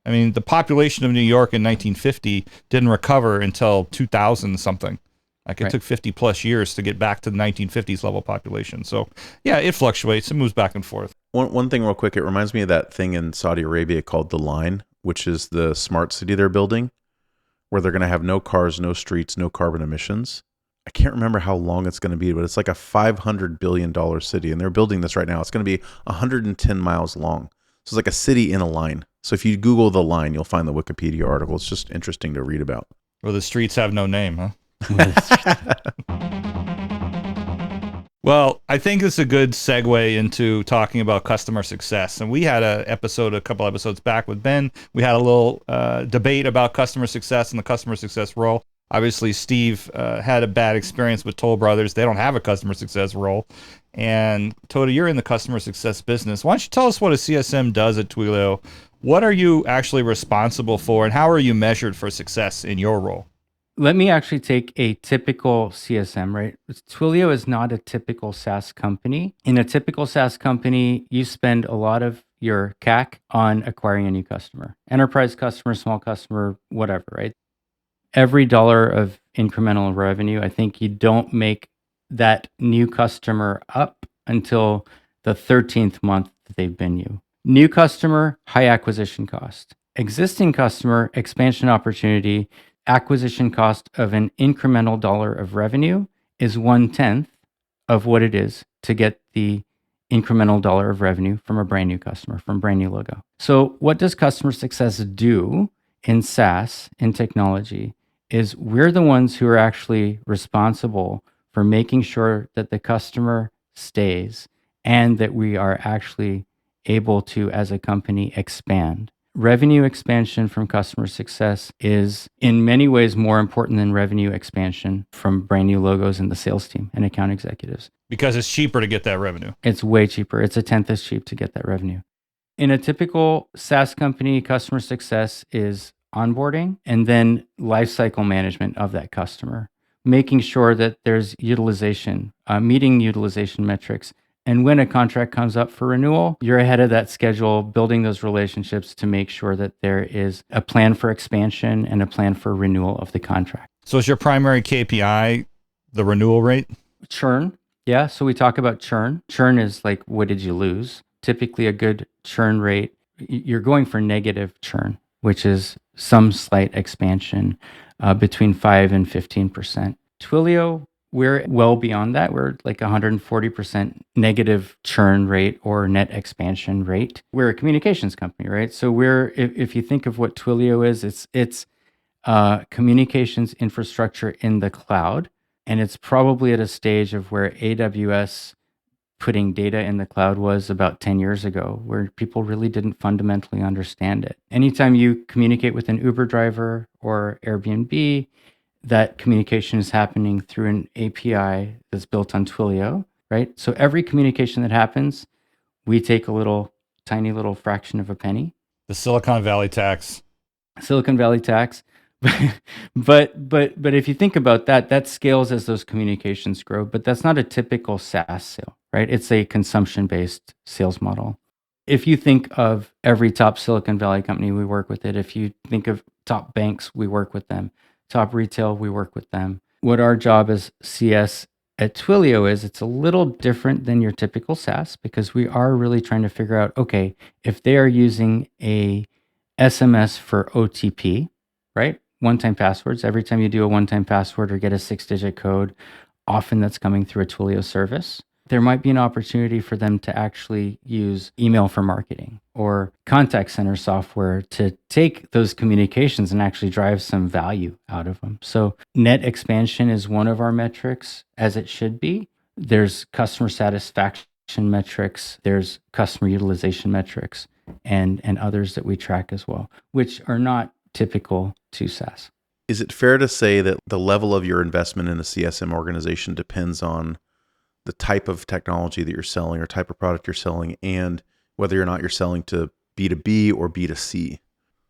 [SPEAKER 1] I mean, the population of New York in 1950 didn't recover until 2000 something. Like it took 50 plus years to get back to the 1950s level population. So yeah, it fluctuates. It moves back and forth.
[SPEAKER 2] One thing real quick, it reminds me of that thing in Saudi Arabia called The Line, which is the smart city they're building, where they're going to have no cars, no streets, no carbon emissions. I can't remember how long it's going to be, but it's like a $500 billion city, and they're building this right now. It's going to be 110 miles long. So it's like a city in a line. So if you Google the line, you'll find the Wikipedia article. It's just interesting to read about.
[SPEAKER 1] Well, the streets have no name, huh? Well, I think it's a good segue into talking about customer success. And we had a couple episodes back with Ben. We had a little debate about customer success and the customer success role. Obviously, Steve had a bad experience with Toll Brothers. They don't have a customer success role. And Tota, you're in the customer success business. Why don't you tell us what a CSM does at Twilio? What are you actually responsible for, and how are you measured for success in your role?
[SPEAKER 4] Let me actually take a typical CSM, right? Twilio is not a typical SaaS company. In a typical SaaS company, you spend a lot of your CAC on acquiring a new customer, enterprise customer, small customer, whatever, right? Every dollar of incremental revenue, I think you don't make that new customer up until the 13th month that they've been you. New customer, high acquisition cost. Existing customer, expansion opportunity, acquisition cost of an incremental dollar of revenue is 1/10 of what it is to get the incremental dollar of revenue from a brand new customer, from brand new logo. So what does customer success do in SaaS, in technology, is we're the ones who are actually responsible for making sure that the customer stays and that we are actually able to, as a company, expand. Revenue expansion from customer success is in many ways more important than revenue expansion from brand new logos and the sales team and account executives.
[SPEAKER 1] Because it's cheaper to get that revenue.
[SPEAKER 4] It's way cheaper. It's 1/10 as cheap to get that revenue. In a typical SaaS company, customer success is onboarding and then lifecycle management of that customer, making sure that there's utilization, meeting utilization metrics. And when a contract comes up for renewal, you're ahead of that schedule, building those relationships to make sure that there is a plan for expansion and a plan for renewal of the contract.
[SPEAKER 1] So is your primary KPI the renewal rate?
[SPEAKER 4] Churn. Yeah. So we talk about churn. Churn is like, what did you lose? Typically a good churn rate, you're going for negative churn, which is some slight expansion between 5 and 15%. Twilio, we're well beyond that. We're like 140% negative churn rate or net expansion rate. We're a communications company, right? So if you think of what Twilio is, it's communications infrastructure in the cloud. And it's probably at a stage of where AWS putting data in the cloud was about 10 years ago, where people really didn't fundamentally understand it. Anytime you communicate with an Uber driver or Airbnb, that communication is happening through an API that's built on Twilio, right? So every communication that happens, we take a tiny little fraction of a penny.
[SPEAKER 1] The Silicon Valley tax.
[SPEAKER 4] Silicon Valley tax. But if you think about that, that scales as those communications grow, but that's not a typical SaaS sale, right? It's a consumption-based sales model. If you think of every top Silicon Valley company, we work with it. If you think of top banks, we work with them. Top retail, we work with them. What our job as CS at Twilio is, it's a little different than your typical SaaS because we are really trying to figure out, okay, if they are using a SMS for OTP, right? One-time passwords. Every time you do a one-time password or get a 6-digit code, often that's coming through a Twilio service. There might be an opportunity for them to actually use email for marketing or contact center software to take those communications and actually drive some value out of them. So net expansion is one of our metrics, as it should be. There's customer satisfaction metrics, there's customer utilization metrics, and others that we track as well, which are not typical to SaaS.
[SPEAKER 2] Is it fair to say that the level of your investment in a CSM organization depends on the type of technology that you're selling or type of product you're selling and whether or not you're selling to B2B or B2C?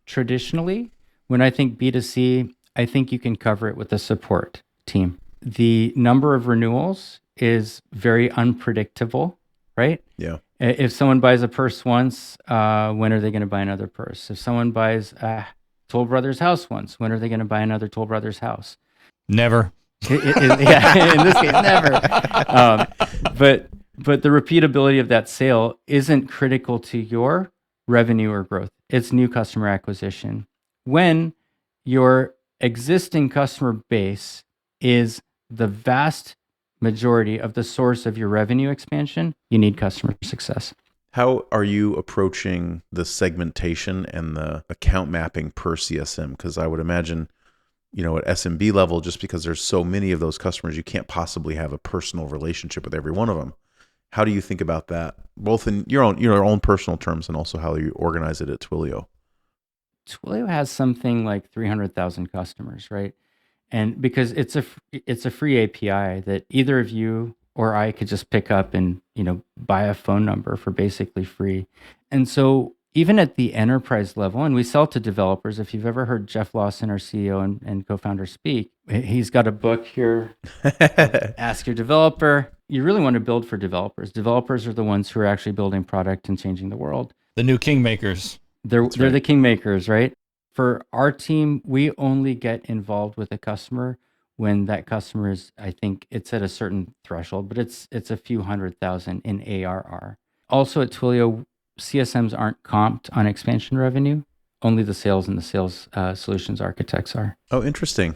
[SPEAKER 4] Traditionally, when I think B2C, I think you can cover it with a support team. The number of renewals is very unpredictable, right?
[SPEAKER 2] Yeah.
[SPEAKER 4] If someone buys a purse once, when are they going to buy another purse? If someone buys Toll Brothers house once, when are they going to buy another Toll Brothers house?
[SPEAKER 1] Never.
[SPEAKER 4] Yeah, in this case, never. But the repeatability of that sale isn't critical to your revenue or growth. It's new customer acquisition. When your existing customer base is the vast majority of the source of your revenue expansion, you need customer success.
[SPEAKER 2] How are you approaching the segmentation and the account mapping per CSM? Because I would imagine, at SMB level, just because there's so many of those customers, you can't possibly have a personal relationship with every one of them. How do you think about that, both in your own personal terms and also how you organize it at Twilio?
[SPEAKER 4] Twilio has something like 300,000 customers, right? And because it's a free API that either of you or I could just pick up and, buy a phone number for basically free. And so even at the enterprise level, and we sell to developers. If you've ever heard Jeff Lawson, our CEO and co-founder, speak, he's got a book here, Ask Your Developer. You really want to build for developers. Developers are the ones who are actually building product and changing the world.
[SPEAKER 1] The new kingmakers.
[SPEAKER 4] They're
[SPEAKER 2] That's right.
[SPEAKER 4] the kingmakers, right? For our team, we only get involved with a customer when that customer is, I think it's at a certain threshold, but it's a few 100,000 in ARR. Also at Twilio, CSMs aren't comped on expansion revenue. Only the sales and the sales solutions architects are.
[SPEAKER 2] Oh, interesting.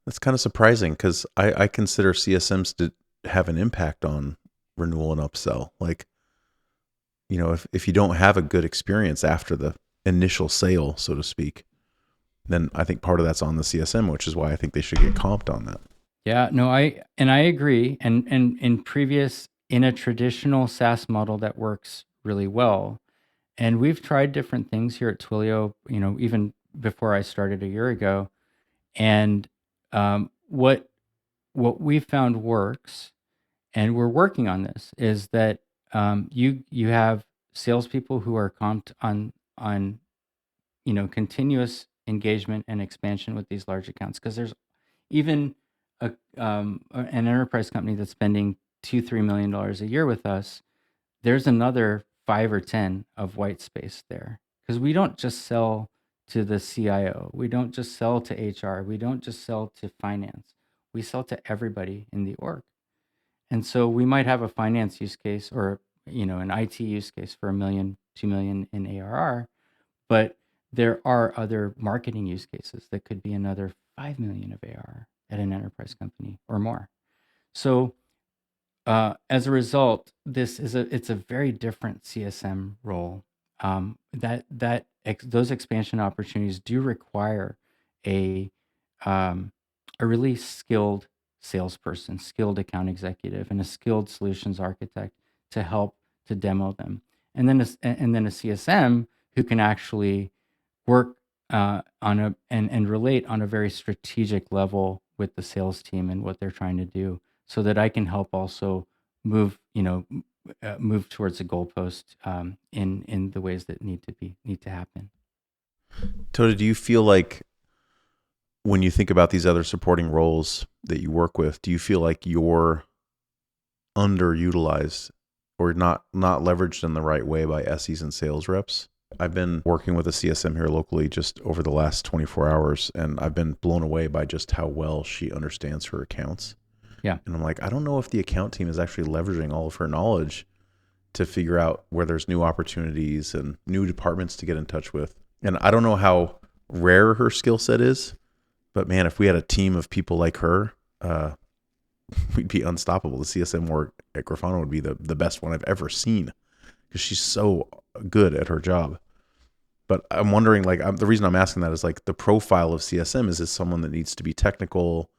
[SPEAKER 2] That's kind of surprising because I consider CSMs to have an impact on renewal and upsell. Like, if you don't have a good experience after the initial sale, so to speak, then I think part of that's on the CSM, which is why I think they should get comped on that.
[SPEAKER 4] Yeah, no, I agree. And in a traditional SaaS model that works really well. And we've tried different things here at Twilio, even before I started a year ago. And what we found works, and we're working on this, is that you have salespeople who are comped on continuous engagement and expansion with these large accounts, because there's even an enterprise company that's spending $2-3 million a year with us. There's another 5 or 10 of white space there, because we don't just sell to the CIO, we don't just sell to HR, we don't just sell to finance, we sell to everybody in the org. And so we might have a finance use case or an IT use case for $1 million, $2 million in ARR, but there are other marketing use cases that could be another 5 million of ARR at an enterprise company or more. So as a result, it's a very different CSM role. Those expansion opportunities do require a a really skilled salesperson, skilled account executive, and a skilled solutions architect to help to demo them, and then a CSM who can actually work and relate on a very strategic level with the sales team and what they're trying to do, so that I can help also move move towards the goalpost in the ways that need to happen.
[SPEAKER 2] Tota, do you feel like when you think about these other supporting roles that you work with, do you feel like you're underutilized or not leveraged in the right way by SEs and sales reps? I've been working with a CSM here locally just over the last 24 hours, and I've been blown away by just how well she understands her accounts.
[SPEAKER 4] Yeah.
[SPEAKER 2] And I'm like, I don't know if the account team is actually leveraging all of her knowledge to figure out where there's new opportunities and new departments to get in touch with. And I don't know how rare her skill set is, but man, if we had a team of people like her, we'd be unstoppable. The CSM work at Grafana would be the best one I've ever seen, because she's so good at her job. But I'm wondering, the reason I'm asking that is like the profile of CSM. Is this someone that needs to be technical?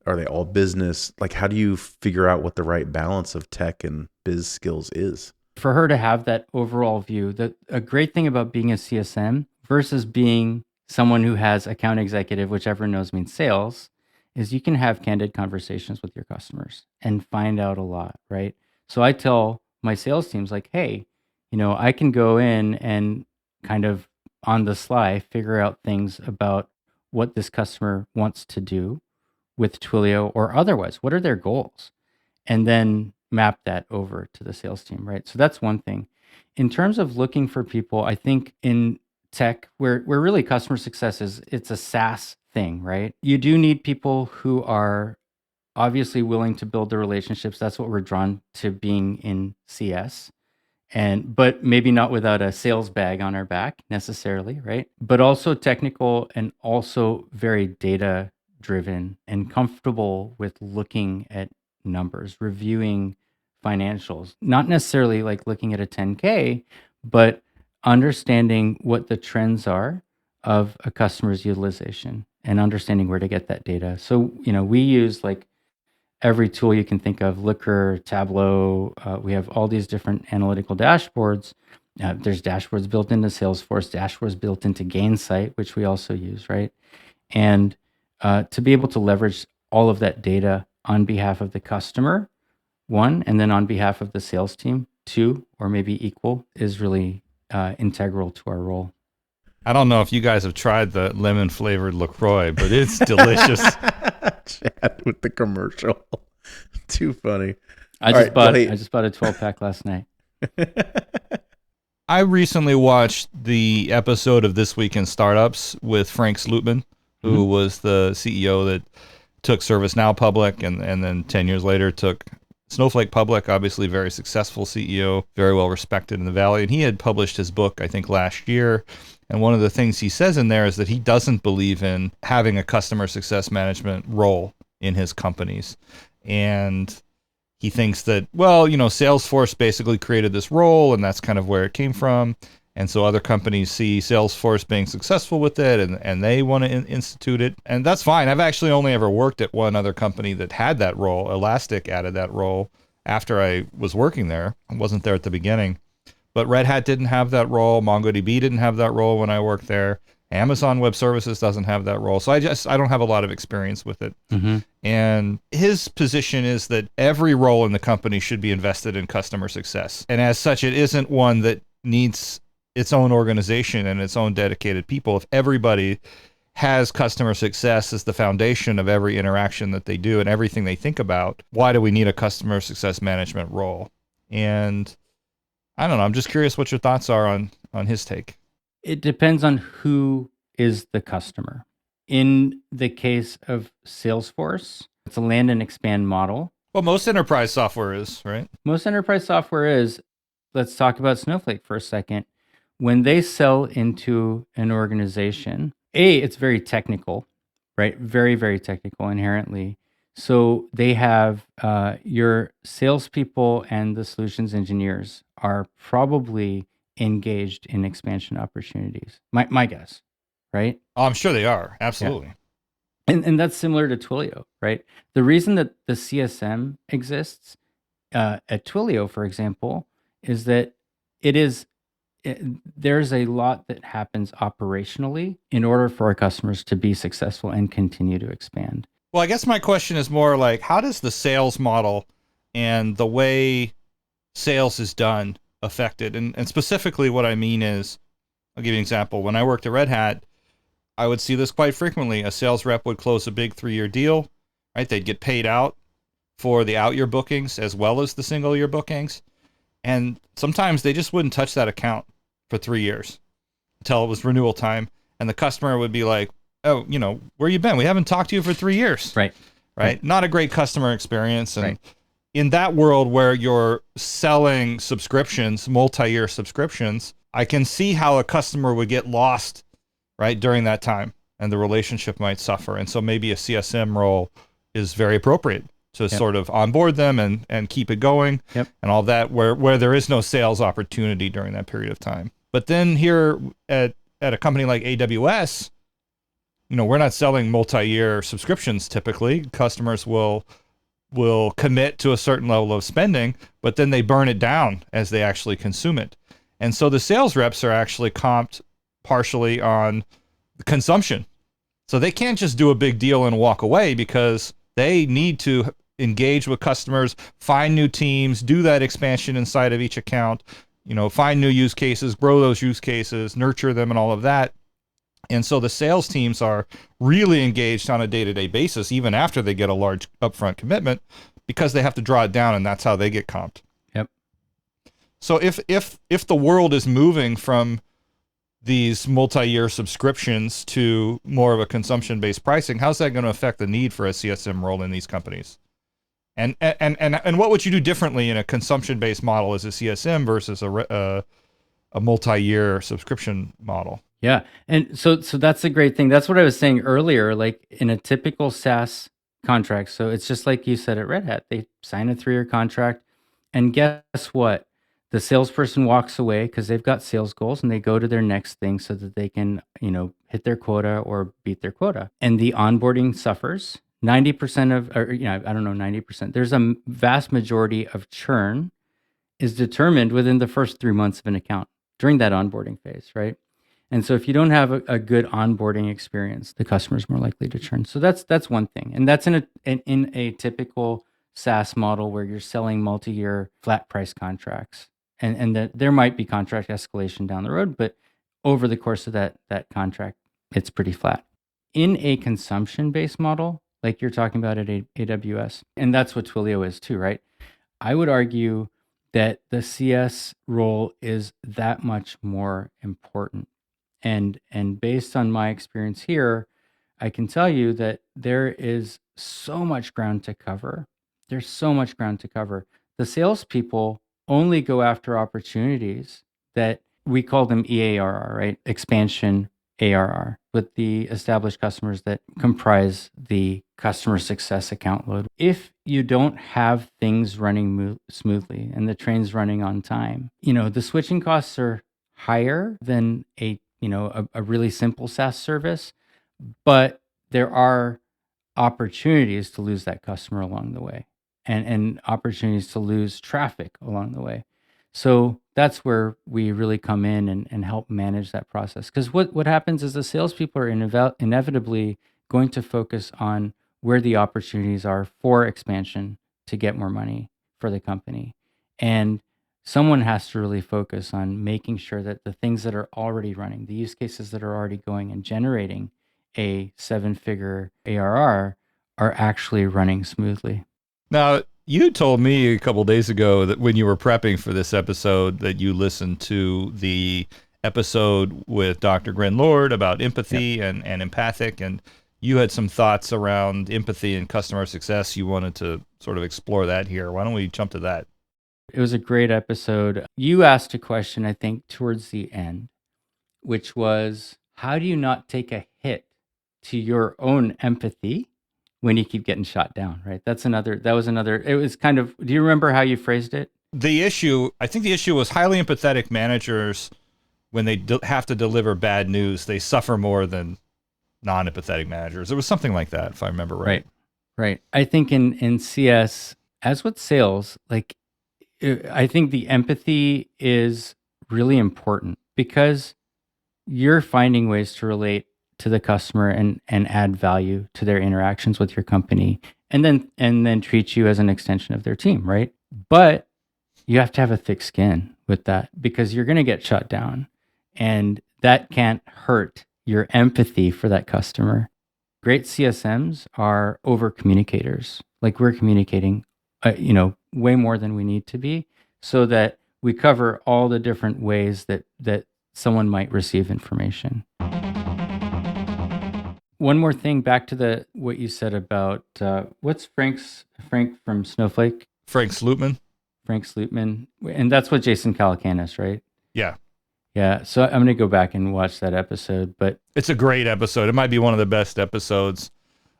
[SPEAKER 2] Are they all business? Like, how do you figure out what the right balance of tech and biz skills is?
[SPEAKER 4] For her to have that overall view, a great thing about being a CSM versus being someone who has account executive, which everyone knows means sales, is you can have candid conversations with your customers and find out a lot, right? So I tell my sales teams, like, hey, I can go in and kind of on the sly figure out things about what this customer wants to do with Twilio or otherwise. What are their goals? And then map that over to the sales team, right? So that's one thing. In terms of looking for people, I think in tech, where really customer success is, it's a SaaS thing, right? You do need people who are obviously willing to build the relationships. That's what we're drawn to being in CS. But maybe not without a sales bag on our back necessarily, right? But also technical and also very data driven and comfortable with looking at numbers, reviewing financials, not necessarily like looking at a 10K, but understanding what the trends are of a customer's utilization and understanding where to get that data. So, we use like every tool you can think of, Looker, Tableau. We have all these different analytical dashboards. There's dashboards built into Salesforce, dashboards built into Gainsight, which we also use, right? And to be able to leverage all of that data on behalf of the customer, one, and then on behalf of the sales team, two, or maybe equal, is really integral to our role.
[SPEAKER 1] I don't know if you guys have tried the lemon flavored LaCroix, but it's delicious.
[SPEAKER 2] Chad with the commercial. Too funny.
[SPEAKER 4] I just bought a 12-pack last night.
[SPEAKER 1] I recently watched the episode of This Week in Startups with Frank Slootman, who was the CEO that took ServiceNow public and then 10 years later took Snowflake public, obviously very successful CEO, very well respected in the Valley. And he had published his book, I think, last year. And one of the things he says in there is that he doesn't believe in having a customer success management role in his companies. And he thinks that, well, Salesforce basically created this role and that's kind of where it came from. And so other companies see Salesforce being successful with it and they want to institute it. And that's fine. I've actually only ever worked at one other company that had that role. Elastic added that role after I was working there. I wasn't there at the beginning. But Red Hat didn't have that role. MongoDB didn't have that role when I worked there. Amazon Web Services doesn't have that role. So I don't have a lot of experience with it. Mm-hmm. And his position is that every role in the company should be invested in customer success. And as such, it isn't one that needs its own organization and its own dedicated people. If everybody has customer success as the foundation of every interaction that they do and everything they think about, why do we need a customer success management role? And I don't know. I'm just curious what your thoughts are on his take.
[SPEAKER 4] It depends on who is the customer. In the case of Salesforce, it's a land and expand model.
[SPEAKER 1] Well, most enterprise software is, right?
[SPEAKER 4] Most enterprise software is. Let's talk about Snowflake for a second. When they sell into an organization, it's very technical, right? Very, very technical inherently. So they have your salespeople and the solutions engineers are probably engaged in expansion opportunities. My guess, right?
[SPEAKER 1] Oh, I'm sure they are. Absolutely.
[SPEAKER 4] Yeah. And that's similar to Twilio, right? The reason that the CSM exists at Twilio, for example, is that there's a lot that happens operationally in order for our customers to be successful and continue to expand.
[SPEAKER 1] Well, I guess my question is more like, how does the sales model and the way sales is done affect it? And specifically what I mean is, I'll give you an example. When I worked at Red Hat, I would see this quite frequently. A sales rep would close a big 3-year deal, right? They'd get paid out for the out-year bookings as well as the single-year bookings. And sometimes they just wouldn't touch that account for 3 years until it was renewal time. And the customer would be like, oh, where you been? We haven't talked to you for 3 years. Right. Not a great customer experience. And in that world where you're selling subscriptions, multi-year subscriptions, I can see how a customer would get lost, right, during that time and the relationship might suffer. And so maybe a CSM role is very appropriate to sort of onboard them and keep it going and all that, where there is no sales opportunity during that period of time. But then here at a company like AWS, we're not selling multi-year subscriptions typically. Customers will commit to a certain level of spending, but then they burn it down as they actually consume it. And so the sales reps are actually comped partially on consumption. So they can't just do a big deal and walk away because they need to engage with customers, find new teams, do that expansion inside of each account, find new use cases, grow those use cases, nurture them and all of that. And so the sales teams are really engaged on a day-to-day basis, even after they get a large upfront commitment, because they have to draw it down, and that's how they get comped.
[SPEAKER 4] Yep.
[SPEAKER 1] So if the world is moving from these multi-year subscriptions to more of a consumption-based pricing, how's that going to affect the need for a CSM role in these companies? And what would you do differently in a consumption-based model as a CSM versus a multi-year subscription model?
[SPEAKER 4] Yeah. And so that's a great thing. That's what I was saying earlier, like in a typical SaaS contract. So it's just like you said at Red Hat, they sign a 3-year contract And guess what? The salesperson walks away because they've got sales goals and they go to their next thing so that they can, hit their quota or beat their quota. And the onboarding suffers. 90% of, or, I don't know, 90%. There's a vast majority of churn is determined within the first 3 months of an account during that onboarding phase, right? And so if you don't have a good onboarding experience, the customer is more likely to churn. So that's one thing. And that's in a typical SaaS model where you're selling multi-year flat price contracts. And that there might be contract escalation down the road, but over the course of that contract, it's pretty flat. In a consumption-based model, like you're talking about at AWS, and that's what Twilio is too, right? I would argue that the CS role is that much more important. And based on my experience here, I can tell you that there is so much ground to cover. There's so much ground to cover. The salespeople only go after opportunities that we call them EARR, right? Expansion ARR, with the established customers that comprise the customer success account load. If you don't have things running smoothly and the train's running on time, the switching costs are higher than a really simple SaaS service, but there are opportunities to lose that customer along the way and opportunities to lose traffic along the way. So that's where we really come in and help manage that process. Because what happens is the salespeople are inevitably going to focus on where the opportunities are for expansion to get more money for the company. And someone has to really focus on making sure that the things that are already running, the use cases that are already going and generating a 7-figure ARR, are actually running smoothly.
[SPEAKER 1] Now, you told me a couple days ago that when you were prepping for this episode that you listened to the episode with Dr. Gren Lord about empathy and empathic, and you had some thoughts around empathy and customer success. You wanted to sort of explore that here. Why don't we jump to that?
[SPEAKER 4] It was a great episode. You asked a question, I think, towards the end, which was, how do you not take a hit to your own empathy when you keep getting shot down, right? That was another, it was kind of, do you remember how you phrased it?
[SPEAKER 1] I think the issue was highly empathetic managers, when they have to deliver bad news, they suffer more than non-empathetic managers. It was something like that, if I remember right.
[SPEAKER 4] Right. I think in CS, as with sales, I think the empathy is really important because you're finding ways to relate to the customer and add value to their interactions with your company, and then treat you as an extension of their team, right? But you have to have a thick skin with that because you're going to get shut down, and that can't hurt your empathy for that customer. Great CSMs are over communicators. Like, we're communicating, way more than we need to be, so that we cover all the different ways that someone might receive information. One more thing, back to what you said about what's Frank from Snowflake?
[SPEAKER 1] Frank Slootman.
[SPEAKER 4] Frank Slootman, and that's what Jason Calacanis, right?
[SPEAKER 1] Yeah.
[SPEAKER 4] Yeah. So I'm going to go back and watch that episode, but
[SPEAKER 1] it's a great episode. It might be one of the best episodes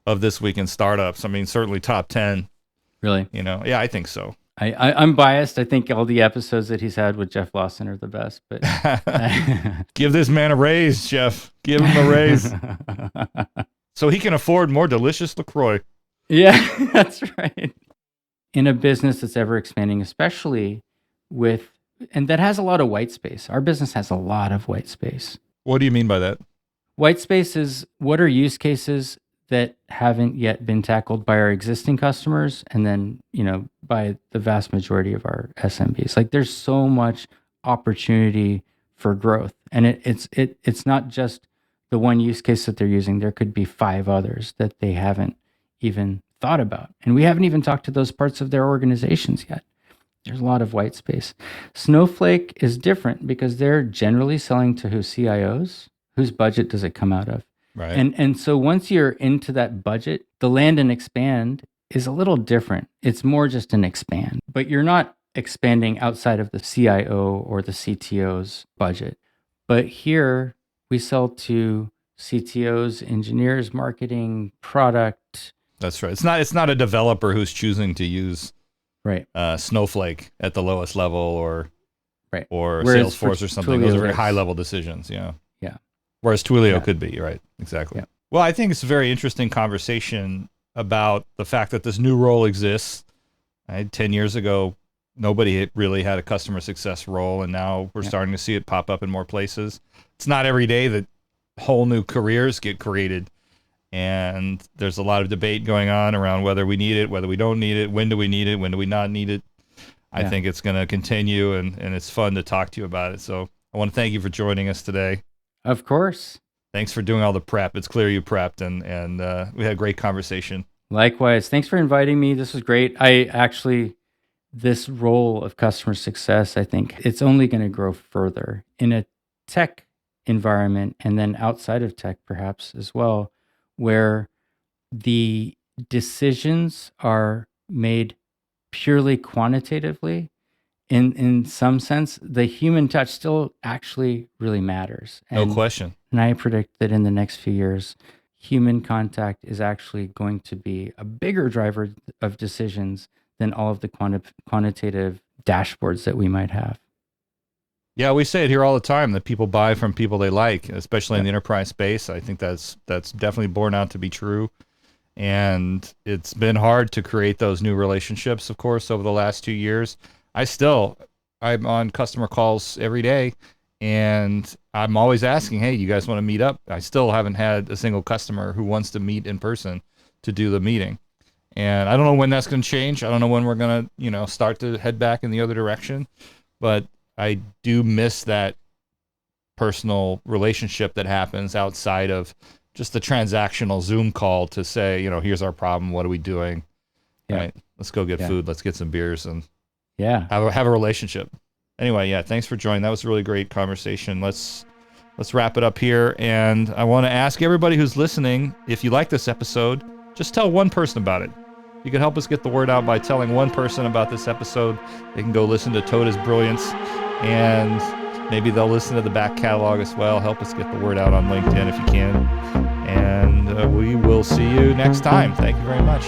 [SPEAKER 1] of This Week in Startups. I mean, certainly top 10.
[SPEAKER 4] Really?
[SPEAKER 1] Yeah, I think so.
[SPEAKER 4] I'm biased. I think all the episodes that he's had with Jeff Lawson are the best. But
[SPEAKER 1] give this man a raise, Jeff. Give him a raise, so he can afford more delicious LaCroix.
[SPEAKER 4] Yeah, that's right. In a business that's ever expanding, especially and that has a lot of white space. Our business has a lot of white space.
[SPEAKER 1] What do you mean by that?
[SPEAKER 4] White space is, what are use cases that haven't yet been tackled by our existing customers, and then, by the vast majority of our SMBs. Like, there's so much opportunity for growth, and it's not just the one use case that they're using. There could be 5 others that they haven't even thought about, and we haven't even talked to those parts of their organizations yet. There's a lot of white space. Snowflake is different because they're generally selling to CIOs. Whose budget does it come out of?
[SPEAKER 1] Right.
[SPEAKER 4] And so once you're into that budget, the land and expand is a little different. It's more just an expand, but you're not expanding outside of the CIO or the CTO's budget. But here we sell to CTOs, engineers, marketing, product.
[SPEAKER 1] That's right. It's not a developer who's choosing to use
[SPEAKER 4] Right.
[SPEAKER 1] Snowflake at the lowest level, or
[SPEAKER 4] Right.
[SPEAKER 1] or
[SPEAKER 4] Whereas for
[SPEAKER 1] Salesforce or something. Those are very
[SPEAKER 4] Twilio,
[SPEAKER 1] high level decisions. Yeah.
[SPEAKER 4] Yeah.
[SPEAKER 1] Whereas Twilio
[SPEAKER 4] Yeah.
[SPEAKER 1] could be, right? Exactly.
[SPEAKER 4] Yeah.
[SPEAKER 1] Well, I think it's a very interesting conversation about the fact that this new role exists. 10 years ago, nobody really had a customer success role, and now we're starting to see it pop up in more places. It's not every day that whole new careers get created, and there's a lot of debate going on around whether we need it, whether we don't need it, when do we need it, when do we not need it. I think it's going to continue, and it's fun to talk to you about it. So I want to thank you for joining us today.
[SPEAKER 4] Of course.
[SPEAKER 1] Thanks for doing all the prep. It's clear you prepped, and we had a great conversation.
[SPEAKER 4] Likewise. Thanks for inviting me. This was great. This role of customer success, I think it's only going to grow further in a tech environment, and then outside of tech perhaps as well, where the decisions are made purely quantitatively. In some sense, the human touch still actually really matters.
[SPEAKER 1] No question.
[SPEAKER 4] And I predict that in the next few years, human contact is actually going to be a bigger driver of decisions than all of the quantitative dashboards that we might have.
[SPEAKER 1] Yeah, we say it here all the time that people buy from people they like, especially in the enterprise space. I think that's definitely borne out to be true. And it's been hard to create those new relationships, of course, over the last 2 years. I'm on customer calls every day, and I'm always asking, hey, you guys want to meet up? I still haven't had a single customer who wants to meet in person to do the meeting. And I don't know when that's going to change. I don't know when we're going to, start to head back in the other direction. But I do miss that personal relationship that happens outside of just the transactional Zoom call to say, here's our problem. What are we doing?
[SPEAKER 4] Yeah.
[SPEAKER 1] Right. Let's go get food. Let's get some beers and have a relationship. Anyway, thanks for joining. That was a really great conversation. Let's wrap it up here. And I want to ask everybody who's listening, if you like this episode, just tell one person about it. You can help us get the word out by telling one person about this episode. They can go listen to Tota's brilliance, and maybe they'll listen to the back catalog as well. Help us get the word out on LinkedIn if you can. And we will see you next time. Thank you very much.